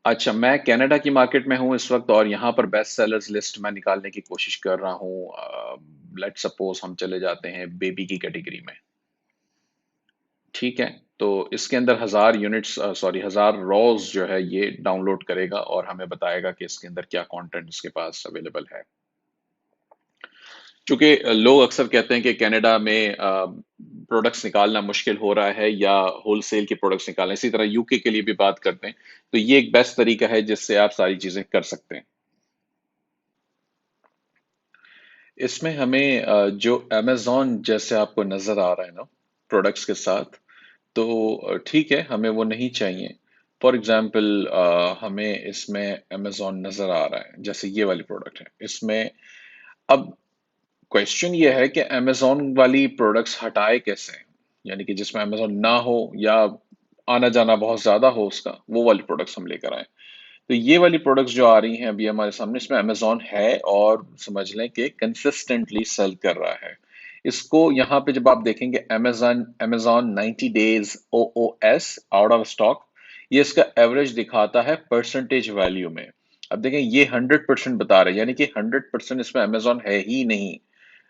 अच्छा, मैं कनाडा की मार्केट में हूँ इस वक्त और यहाँ पर बेस्ट सेलर्स लिस्ट मैं निकालने की कोशिश कर रहा हूँ। लेट सपोज हम चले जाते हैं बेबी की कैटेगरी में। ठीक है, तो इसके अंदर 1000 यूनिट्स, सॉरी 1000 रॉज जो है ये डाउनलोड करेगा और हमें बताएगा कि इसके अंदर क्या कंटेंट इसके पास अवेलेबल है। चूंकि लोग अक्सर कहते हैं कि कनाडा में प्रोडक्ट्स निकालना मुश्किल हो रहा है या होलसेल के प्रोडक्ट्स निकालना, इसी तरह यूके के लिए भी बात करते हैं, तो ये एक बेस्ट तरीका है जिससे आप सारी चीजें कर सकते हैं। इसमें हमें जो अमेजोन जैसे आपको नजर आ रहा है ना प्रोडक्ट्स के साथ, तो ठीक है, हमें वो नहीं चाहिए। फॉर एग्जांपल हमें इसमें अमेजोन नजर आ रहा है, जैसे ये वाली प्रोडक्ट है इसमें। अब क्वेश्चन ये है कि अमेजोन वाली प्रोडक्ट्स हटाए कैसे, यानी कि जिसमें अमेजोन ना हो या आना जाना बहुत ज्यादा हो उसका, वो वाली प्रोडक्ट्स हम लेकर आए। तो ये वाली प्रोडक्ट्स जो आ रही हैं अभी हमारे सामने, इसमें अमेजोन है और समझ लें कि कंसिस्टेंटली सेल कर रहा है। इसको यहाँ पे जब आप देखेंगे Amazon Amazon 90 days OOS out of stock, ये इसका एवरेज दिखाता है परसेंटेज वैल्यू में। अब देखें ये 100% बता रहे हैं, यानी कि 100% इसमें अमेजोन है ही नहीं।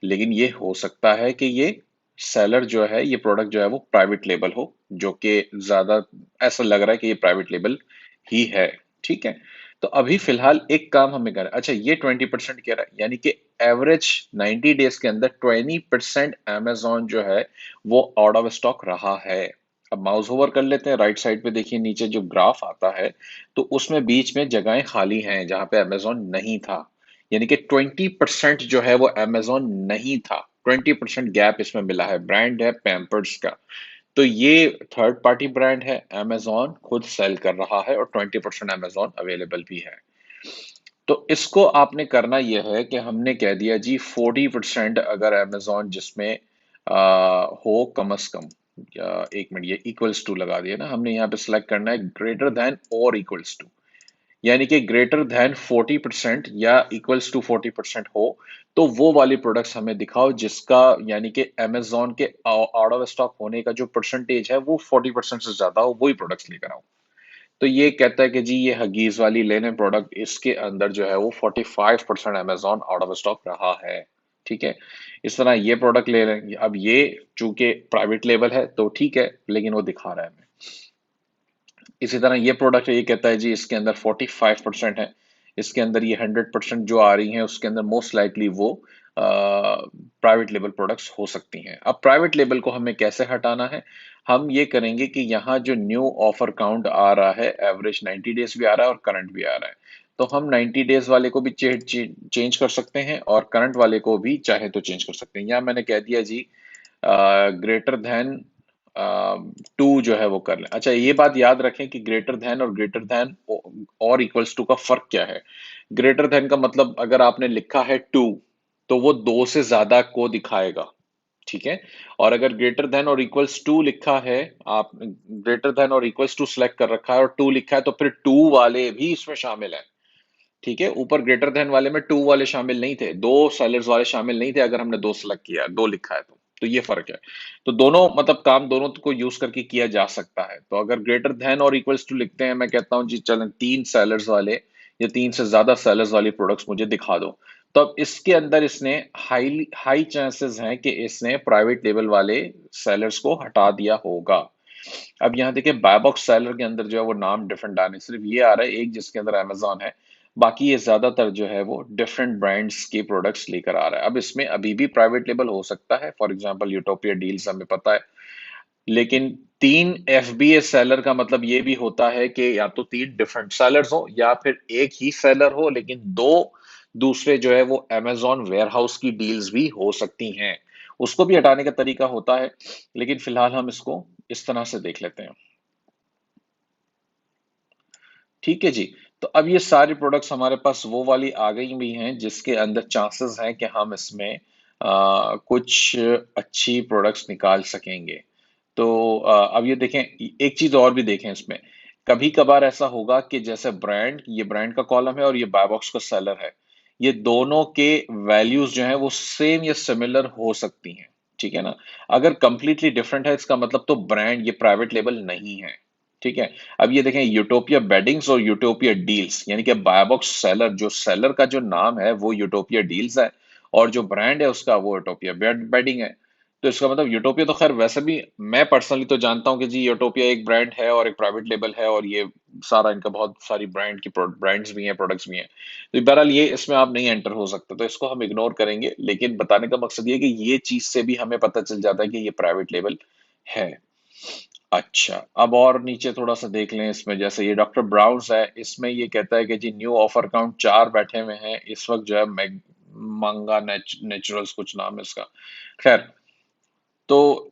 लेकिन ये हो सकता है कि ये सेलर जो है, ये प्रोडक्ट जो है वो प्राइवेट लेबल हो, जो कि ज्यादा ऐसा लग रहा है कि ये प्राइवेट लेबल ही है। ठीक है, तो अभी फिलहाल एक काम हमें करना है। अच्छा, ये 20% कह रहा है, यानी कि एवरेज 90 डेज के अंदर 20% अमेजोन जो है वो आउट ऑफ स्टॉक रहा है। अब माउस ओवर कर लेते हैं, राइट साइड पे देखिए नीचे जो ग्राफ आता है, तो उसमें बीच में जगहें खाली हैं जहां पे अमेजोन नहीं था। यानी कि 20% जो है वो अमेजोन नहीं था। 20% गैप इसमें मिला है। ब्रांड है पैम्पर्स का, तो ये थर्ड पार्टी ब्रांड है, अमेजोन खुद सेल कर रहा है और 20% अमेजोन अवेलेबल भी है। तो इसको आपने करना यह है कि हमने कह दिया जी 40% अगर अमेजोन जिसमें हो कम से कम, या एक मिनट, ये इक्वल्स टू लगा दिया ना हमने, यहाँ पे सिलेक्ट करना है ग्रेटर देन और इक्वल्स टू, यानी कि ग्रेटर देन 40% या इक्वल्स टू 40% हो, तो वो वाली प्रोडक्ट्स हमें दिखाओ जिसका, यानी कि अमेजोन के आउट ऑफ स्टॉक होने का जो परसेंटेज है वो 40% से ज्यादा हो, वही प्रोडक्ट्स लेकर आओ। तो ये कहता है कि जी ये हगीज वाली लेने प्रोडक्ट, इसके अंदर जो है वो 45% अमेजोन आउट ऑफ स्टॉक रहा है। ठीक है, इस तरह ये प्रोडक्ट ले लेंगे। अब ये चूंकि प्राइवेट लेबल है तो ठीक है, लेकिन वो दिखा रहा है हमें। इसी तरह ये प्रोडक्ट है, ये कहता है जी इसके अंदर 45% है, इसके अंदर ये 100% जो आ रही हैं उसके अंदर मोस्ट लाइकली वो प्राइवेट लेबल प्रोडक्ट्स हो सकती हैं। अब प्राइवेट लेबल को हमें कैसे हटाना है, हम ये करेंगे कि यहाँ जो न्यू ऑफर काउंट आ रहा है, एवरेज 90 डेज भी आ रहा है और करंट भी आ रहा है, तो हम 90 डेज वाले को भी चेंज कर सकते हैं और करंट वाले को भी चाहे तो चेंज कर सकते हैं। यहाँ मैंने कह दिया जी ग्रेटर देन 2 जो है वो कर लें। अच्छा, ये बात याद रखें कि ग्रेटर देन और ग्रेटर देन और इक्वल्स टू का फर्क क्या है। ग्रेटर देन का मतलब अगर आपने लिखा है 2, तो वो 2 से ज्यादा को दिखाएगा। ठीक है, और अगर ग्रेटर देन और इक्वल्स टू लिखा है, आप ग्रेटर देन और इक्वल्स टू सिलेक्ट कर रखा है और 2 लिखा है, तो फिर 2 वाले भी इसमें शामिल है। ठीक है, ऊपर ग्रेटर देन वाले में 2 वाले शामिल नहीं थे, दो सेलर्स वाले शामिल नहीं थे, अगर हमने 2 सेलेक्ट किया, 2 लिखा है तो ये फर्क है। तो दोनों मतलब काम दोनों को यूज करके किया जा सकता है। तो अगर ग्रेटर देन और इक्वल्स टू लिखते हैं, मैं कहता हूं जी चलें 3 सेलर्स वाले या 3 से ज्यादा सेलर्स वाली प्रोडक्ट्स मुझे दिखा दो। तो अब इसके अंदर इसने हाई हाई चांसेस हैं कि इसने प्राइवेट लेबल वाले सेलर्स को हटा दिया होगा। अब यहाँ देखिए बाय बॉक्स सेलर के अंदर जो है वो नाम डिफरेंट आ रहे हैं, सिर्फ ये आ रहा है एक जिसके अंदर अमेजोन है, बाकी ये ज्यादातर जो है वो डिफरेंट ब्रांड्स के प्रोडक्ट्स लेकर आ रहा है। अब इसमें अभी भी प्राइवेट लेबल हो सकता है, फॉर एग्जांपल यूटोपिया डील्स हमें पता है, लेकिन 3 FBA सेलर का मतलब ये भी होता है कि या तो 3 डिफरेंट सेलर्स हो या फिर एक ही सेलर हो लेकिन दो दूसरे जो है वो अमेजोन वेयरहाउस की डील्स भी हो सकती हैं। उसको भी हटाने का तरीका होता है, लेकिन फिलहाल हम इसको इस तरह से देख लेते हैं। ठीक है जी, तो अब ये सारी प्रोडक्ट्स हमारे पास वो वाली आ गई भी हैं जिसके अंदर चांसेस हैं कि हम इसमें कुछ अच्छी प्रोडक्ट्स निकाल सकेंगे। तो अब ये देखें, एक चीज और भी देखें इसमें, कभी कभार ऐसा होगा कि जैसे ब्रांड, ये ब्रांड का कॉलम है और ये बाय बॉक्स का सेलर है, ये दोनों के वैल्यूज जो है वो सेम या सिमिलर हो सकती हैं। ठीक है ना, अगर कंप्लीटली डिफरेंट है इसका मतलब तो ब्रांड ये प्राइवेट लेबल नहीं है। ठीक है। अब ये देखें, यूटोपिया बेडिंग्स और यूटोपिया डील्स, यानी कि बायबॉक्स सेलर, जो सेलर का जो नाम है वो यूटोपिया डील्स है, और जो ब्रांड है उसका वो यूटोपिया बेडिंग है। तो इसका मतलब यूटोपिया तो खैर वैसे भी मैं पर्सनली तो जानता हूँ कि जी यूटोपिया एक ब्रांड है और एक प्राइवेट लेबल है, और ये सारा इनका बहुत सारी ब्रांड्स भी हैं, प्रोडक्ट्स भी हैं। तो बहरहाल ये इसमें आप नहीं एंटर हो सकते, तो इसको हम इग्नोर करेंगे, लेकिन बताने का मकसद ये है कि ये चीज से भी हमें पता चल जाता है कि ये प्राइवेट लेबल है। अच्छा, अब और नीचे थोड़ा सा देख लें, इसमें जैसे ये डॉक्टर ब्राउन्स है, इसमें ये कहता है कि जी न्यू ऑफर काउंट 4 बैठे हुए हैं इस वक्त, जो है मांगा नेचुरल्स कुछ नाम है इसका। खैर, तो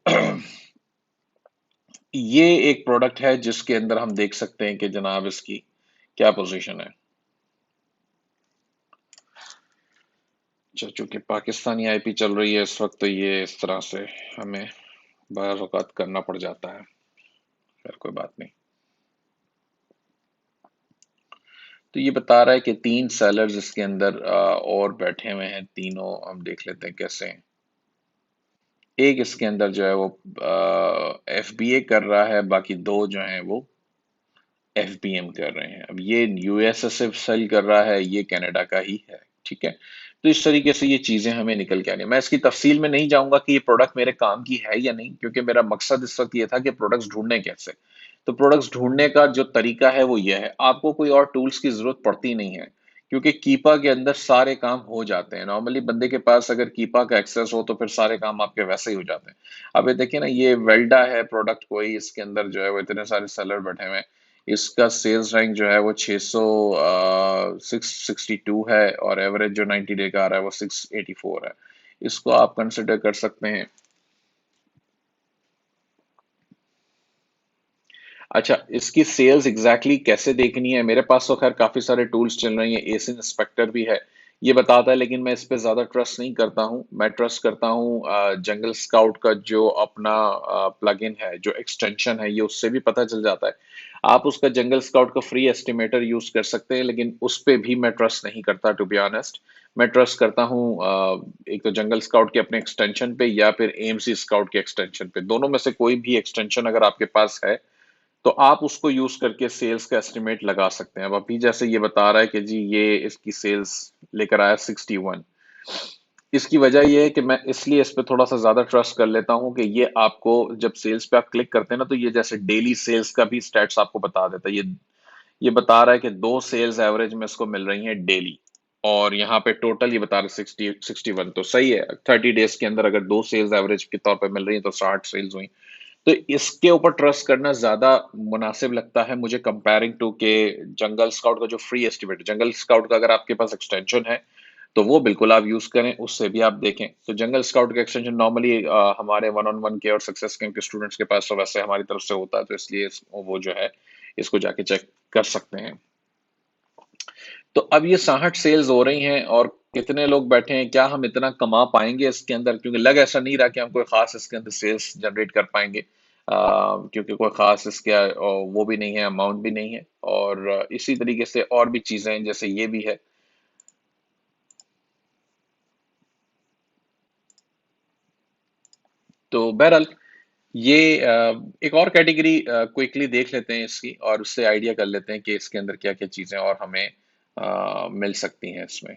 ये एक प्रोडक्ट है जिसके अंदर हम देख सकते हैं कि जनाब इसकी क्या पोजीशन है। चूंकि पाकिस्तानी आईपी चल रही है इस वक्त, तो ये इस तरह से हमें बार औकात करना पड़ जाता है। खैर कोई बात नहीं। तो ये बता रहा है कि 3 सेलर्स इसके अंदर और बैठे हुए हैं, तीनों हम देख लेते हैं कैसे हैं। एक इसके अंदर जो है वो एफबीए कर रहा है, बाकी 2 जो हैं वो एफबीएम कर रहे हैं। अब ये यूएसए सेल कर रहा है, ये कनाडा का ही है। ठीक है। तो इस तरीके से ये चीजें हमें निकल के आनी है। मैं इसकी तफसील में नहीं जाऊंगा कि ये प्रोडक्ट मेरे काम की है या नहीं, क्योंकि मेरा मकसद इस वक्त ये था कि प्रोडक्ट्स ढूंढने कैसे। तो प्रोडक्ट्स ढूंढने का जो तरीका है वो ये है, आपको कोई और टूल्स की जरूरत पड़ती नहीं है, क्योंकि कीपा के अंदर सारे काम हो जाते हैं। नॉर्मली बंदे के पास अगर कीपा का एक्सेस हो तो फिर सारे काम आपके वैसे ही हो जाते हैं। अब ये देखिए ना, ये वेल्डा है प्रोडक्ट कोई, इसके अंदर जो है वो इतने सारे सेलर बैठे हुए हैं। इसका सेल्स रैंक जो है वो 662 है, और एवरेज जो 90 डे का आ रहा है वो 684 है। इसको आप कंसिडर कर सकते हैं। अच्छा, इसकी सेल्स एग्जैक्टली कैसे देखनी है, मेरे पास तो खैर काफी सारे टूल्स चल रही हैं, एस इंस्पेक्टर भी है, ये बताता है, लेकिन मैं इस पे ज्यादा ट्रस्ट नहीं करता हूँ। मैं ट्रस्ट करता हूँ जंगल स्काउट का जो अपना प्लगइन है, जो एक्सटेंशन है, ये उससे भी पता चल जाता है। आप उसका जंगल स्काउट का फ्री एस्टिमेटर यूज कर सकते हैं, लेकिन उस पे भी मैं ट्रस्ट नहीं करता, टू बी ऑनेस्ट। मैं ट्रस्ट करता हूँ एक तो जंगल स्काउट के अपने एक्सटेंशन पे, या फिर एएमसी स्काउट के एक्सटेंशन पे। दोनों में से कोई भी एक्सटेंशन अगर आपके पास है तो आप उसको यूज करके सेल्स का एस्टिमेट लगा सकते हैं। अब अभी जैसे ये बता रहा है कि जी ये इसकी सेल्स लेकर आया 61। इसकी वजह ये है कि मैं इसलिए इस पे थोड़ा सा ज्यादा ट्रस्ट कर लेता हूँ कि ये आपको जब सेल्स पे आप क्लिक करते हैं ना, तो ये जैसे डेली सेल्स का भी स्टेट्स आपको बता देता है। ये बता रहा है कि 2 सेल्स एवरेज में इसको मिल रही हैं डेली, और यहाँ पे टोटल ये बता रहे 61। तो सही है, 30 डेज के अंदर अगर 2 सेल्स एवरेज के तौर पे मिल रही है तो 60 सेल्स हुई। तो इसके ऊपर ट्रस्ट करना ज्यादा मुनासिब लगता है मुझे, कंपेयरिंग टू के जंगल स्काउट का जो फ्री एस्टिमेट। जंगल स्काउट का अगर आपके पास एक्सटेंशन है तो वो बिल्कुल आप यूज करें, उससे भी आप देखें। तो जंगल स्काउट का एक्सटेंशन नॉर्मली हमारे 1-on-1 के और सक्सेस कैंप के स्टूडेंट्स के पास तो वैसे हमारी तरफ से होता है, तो इसलिए वो जो है इसको जाके चेक कर सकते हैं। तो अब ये 60 सेल्स हो रही हैं, और कितने लोग बैठे हैं, क्या हम इतना कमा पाएंगे इसके अंदर, क्योंकि लग ऐसा नहीं रहा कि हम कोई खास इसके अंदर सेल्स जनरेट कर पाएंगे। क्योंकि कोई खास इसके वो भी नहीं है, अमाउंट भी नहीं है, और इसी तरीके से और भी चीजें हैं, जैसे ये भी है। तो बहरहाल ये एक और कैटेगरी क्विकली देख लेते हैं इसकी, और उससे आइडिया कर लेते हैं कि इसके अंदर क्या क्या चीजें और हमें मिल सकती हैं इसमें।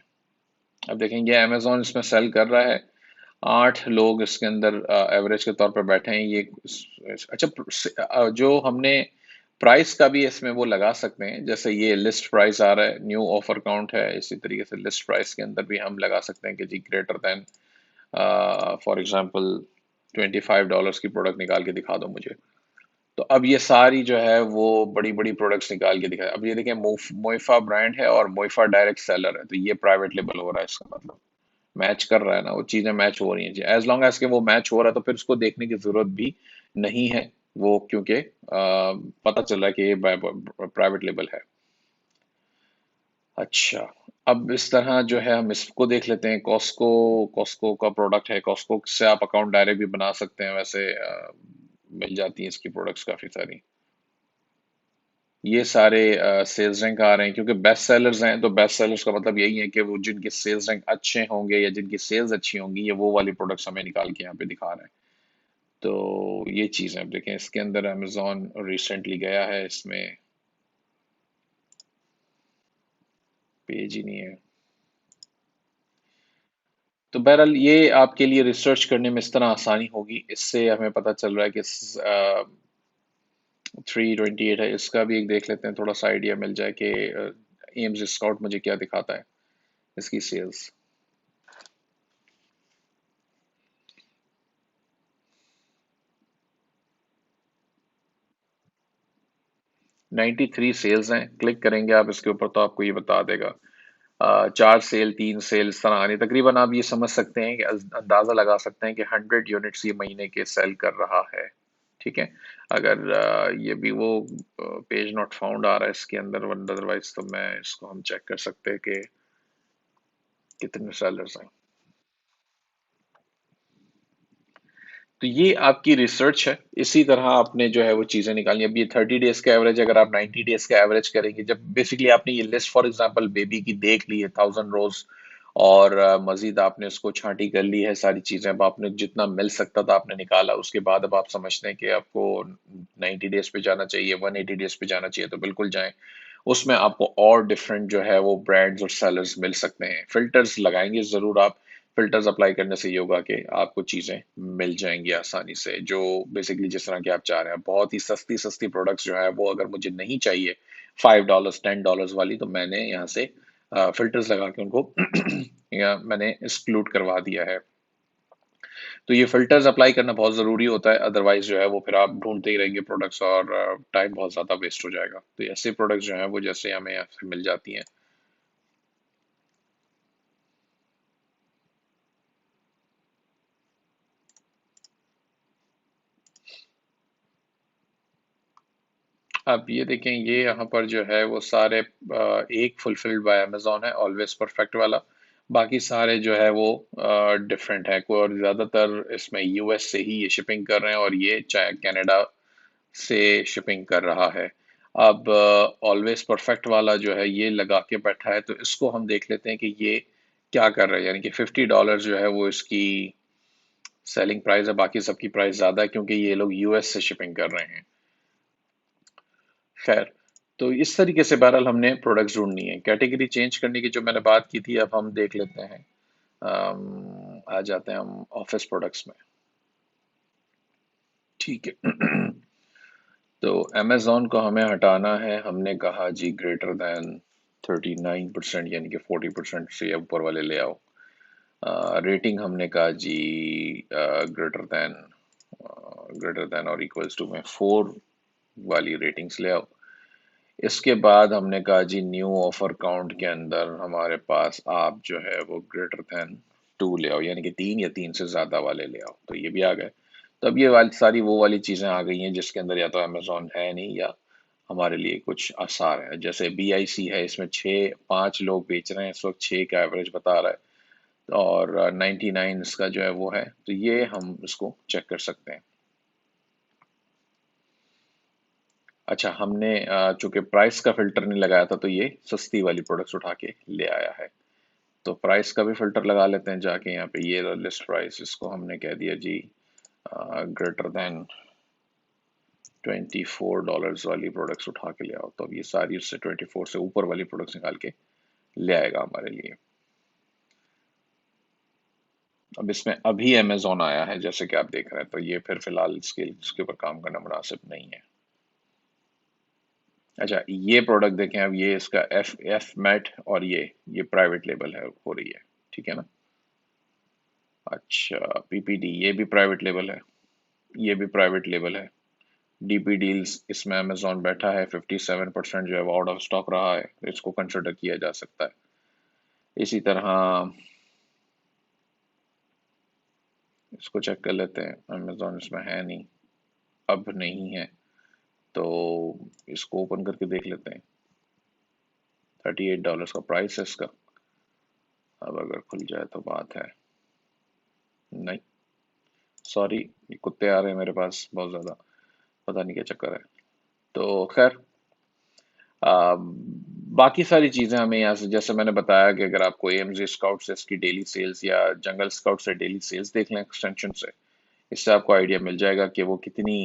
अब देखेंगे अमेजोन इसमें सेल कर रहा है, 8 लोग इसके अंदर एवरेज के तौर पर बैठे हैं। ये अच्छा, जो हमने प्राइस का भी इसमें वो लगा सकते हैं, जैसे ये लिस्ट प्राइस आ रहा है, न्यू ऑफर काउंट है, इसी तरीके से लिस्ट प्राइस के अंदर भी हम लगा सकते हैं कि जी ग्रेटर देन, फॉर एग्जांपल $25 की प्रोडक्ट निकाल के दिखा दो मुझे। तो अब ये सारी जो है वो बड़ी बड़ी प्रोडक्ट्स निकाल के दिखाए। अब ये देखें, मोइफा ब्रांड है और मोइफा डायरेक्ट सेलर है, तो ये प्राइवेट लेबल हो रहा है, इसका मतलब मैच कर रहा है ना, वो चीजें मैच हो रही हैं जी। एज लॉन्ग एज के वो मैच हो रहा है तो फिर उसको देखने की जरूरत भी नहीं है, वो क्योंकि पता चल रहा है कि ये प्राइवेट लेबल है। अच्छा, अब इस तरह जो है हम इसको देख लेते हैं, कॉस्को। कॉस्को का प्रोडक्ट है, कॉस्को से आप अकाउंट डायरेक्ट भी बना सकते हैं वैसे, मिल जाती हैं इसकी प्रोडक्ट्स काफी सारी। ये सारे सेल्स रैंक आ रहे हैं, क्योंकि बेस्ट सेलर्स हैं, तो बेस्ट सेलर्स का मतलब यही है कि वो जिनके सेल्स रैंक अच्छे होंगे या जिनकी सेल्स अच्छी होंगी, ये वो वाली प्रोडक्ट्स हमें निकाल के यहाँ पे दिखा रहे हैं। तो ये चीज़ है। अब देखें इसके अंदर अमेजोन रिसेंटली गया है, इसमें पेज ही नहीं है। तो बहरहाल ये आपके लिए रिसर्च करने में इस तरह आसानी होगी। इससे हमें पता चल रहा है कि 328 है, इसका भी एक देख लेते हैं, थोड़ा सा आइडिया मिल जाए कि एम्स स्काउट मुझे क्या दिखाता है इसकी सेल्स। 93 सेल्स हैं, क्लिक करेंगे आप इसके ऊपर तो आपको ये बता देगा। 4 सेल, 3 सेल इस तरह आ रही है। तकरीबन आप ये समझ सकते हैं कि अंदाजा लगा सकते हैं कि 100 यूनिट्स ये महीने के सेल कर रहा है। ठीक है। अगर ये भी वो पेज नॉट फाउंड आ रहा है इसके अंदर, अदरवाइज तो मैं इसको हम चेक कर सकते हैं कि कितने सेलर्स हैं। तो ये आपकी रिसर्च है। इसी तरह आपने जो है वो चीज़ें निकालनी। अब ये 30 डेज का एवरेज, अगर आप 90 डेज का एवरेज करेंगे, जब बेसिकली आपने ये लिस्ट फॉर एग्जांपल बेबी की देख ली है 1000 रोज, और मजीद आपने उसको छांटी कर ली है सारी चीज़ें, अब आपने जितना मिल सकता था आपने निकाला, उसके बाद अब आप समझते हैं कि आपको 90 डेज पे जाना चाहिए, 180 डेज पे जाना चाहिए, तो बिल्कुल जाएं। उसमें आपको और डिफरेंट जो है वो ब्रांड्स और सेलर्स मिल सकते हैं। फिल्टर्स लगाएंगे ज़रूर आप। फिल्टर्स अप्लाई करने से ये होगा कि आपको चीज़ें मिल जाएंगी आसानी से, जो बेसिकली जिस तरह की आप चाह रहे हैं। बहुत ही सस्ती सस्ती प्रोडक्ट्स जो है वो अगर मुझे नहीं चाहिए, $5 $10 वाली, तो मैंने यहाँ से फिल्टर्स लगा के उनको या मैंने एक्सक्लूड करवा दिया है। तो ये फिल्टर्स अप्लाई करना बहुत ज़रूरी होता है, अदरवाइज जो है वो फिर आप ढूंढते ही रहेंगे प्रोडक्ट्स, और टाइम बहुत ज़्यादा वेस्ट हो जाएगा। तो ऐसे प्रोडक्ट्स जो हैं वो जैसे हमें यहाँ से मिल जाती हैं। अब ये देखें, ये यहाँ पर जो है वो सारे एक फुलफिल्ड बाय अमेजोन है, ऑलवेज परफेक्ट वाला। बाकी सारे जो है वो डिफरेंट है, कोई और ज़्यादातर इसमें यूएस से ही ये शिपिंग कर रहे हैं, और ये चाहे कनाडा से शिपिंग कर रहा है। अब ऑलवेज परफेक्ट वाला जो है ये लगा के बैठा है, तो इसको हम देख लेते हैं कि ये क्या कर रहा है। यानी कि $50 जो है वो इसकी सेलिंग प्राइस है, बाकी सबकी प्राइस ज़्यादा है क्योंकि ये लोग यूएस से शिपिंग कर रहे हैं। खैर, तो इस तरीके से बहरहाल हमने प्रोडक्ट्स ढूंढनी है। कैटेगरी चेंज करने की जो मैंने बात की थी, अब हम देख लेते हैं। आ जाते हैं हम ऑफिस प्रोडक्ट्स में। ठीक है। तो अमेजोन को हमें हटाना है। हमने कहा जी ग्रेटर दैन 39%, यानी कि 40% से ऊपर वाले ले आओ। रेटिंग हमने कहा जी ग्रेटर देन और इक्वल्स टू में 4 वाली रेटिंग्स ले आओ। इसके बाद हमने कहा जी न्यू ऑफर काउंट के अंदर हमारे पास आप जो है वो ग्रेटर देन 2 ले आओ, यानी कि 3 या 3 से ज़्यादा वाले ले आओ। तो ये भी आ गए। तो अब ये वाली सारी वो वाली चीज़ें आ गई हैं जिसके अंदर या तो अमेजोन है नहीं, या हमारे लिए कुछ आसार है। जैसे BIC है, इसमें 5 लोग बेच रहे हैं इस वक्त, 6 का एवरेज बता रहा है, और 99 इसका जो है वो है। तो ये हम इसको चेक कर सकते हैं। अच्छा, हमने चूंकि प्राइस का फिल्टर नहीं लगाया था, तो ये सस्ती वाली प्रोडक्ट्स उठा के ले आया है। तो प्राइस का भी फिल्टर लगा लेते हैं जाके। यहाँ पे ये लिस्ट प्राइस, इसको हमने कह दिया जी greater than $24 वाली प्रोडक्ट्स उठा के ले आओ। तो अब ये सारी उससे 24 से ऊपर वाली प्रोडक्ट्स निकाल के ले आएगा हमारे लिए। अब इसमें अभी अमेजोन आया है जैसे कि आप देख रहे हैं, तो ये फिर फिलहाल इसके ऊपर काम करना मुनासिब नहीं है। अच्छा, ये प्रोडक्ट देखें, अब ये इसका एफ मैट, और ये प्राइवेट लेबल है, हो रही है। ठीक है ना। अच्छा, PPD ये भी प्राइवेट लेबल है, ये भी प्राइवेट लेबल है। DP डील्स, इसमें अमेजोन बैठा है, 57% जो है वो आउट ऑफ स्टॉक रहा है, इसको कंसिडर किया जा सकता है। इसी तरह इसको चेक कर लेते हैं। अमेजोन इसमें है नहीं, अब नहीं है, तो इसको ओपन करके देख लेते हैं। $38 का प्राइस है इसका। अब अगर खुल जाए तो बात है। नहीं, सॉरी, ये कुत्ते आ रहे हैं मेरे पास बहुत ज़्यादा, पता नहीं क्या चक्कर है। तो खैर, आ, बाकी सारी चीज़ें हमें यहाँ से, जैसे मैंने बताया कि अगर आपको AMZ स्काउट से इसकी डेली सेल्स, या जंगल स्काउट से डेली सेल्स देख लें एक्सटेंशन से, इससे आपको आइडिया मिल जाएगा कि वो कितनी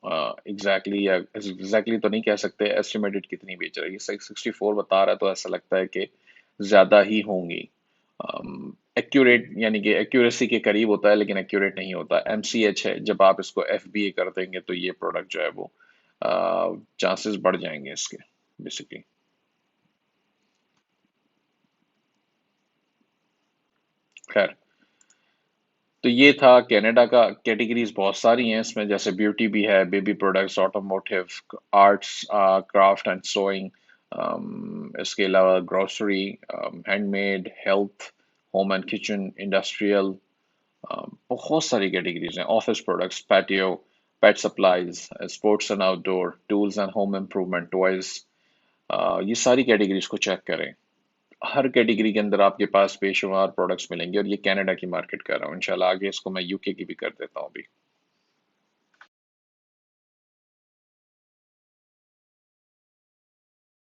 एग्जैक्टली, या एग्जैक्टली तो नहीं कह सकते, एस्टिमेटेड कितनी बेच रही है। 664 बता रहा है तो ऐसा लगता है कि ज़्यादा ही होंगी। एक्यूरेट यानी कि एक्यूरेसी के करीब होता है लेकिन एक्यूरेट नहीं होता। एमसीएच है, जब आप इसको एफबीए कर देंगे तो ये प्रोडक्ट जो है वो चांसेस बढ़ जाएंगे इसके, बेसिकली। खैर, तो ये था कनाडा का। कैटेगरीज बहुत सारी हैं इसमें, जैसे ब्यूटी भी है, baby products, automotive, arts, craft and sewing, इसके अलावा grocery, handmade, health, home and kitchen, industrial, बहुत सारी कैटेगरीज हैं। Office products, patio, pet supplies, sports and outdoor, tools and home improvement, toys, ये सारी कैटेगरीज को चेक करें। हर कैटेगरी के अंदर आपके पास बेशुमार प्रोडक्ट्स मिलेंगे, और ये कनाडा की मार्केट कर रहा हूँ। इंशाल्लाह आगे इसको मैं यूके की भी कर देता हूँ अभी।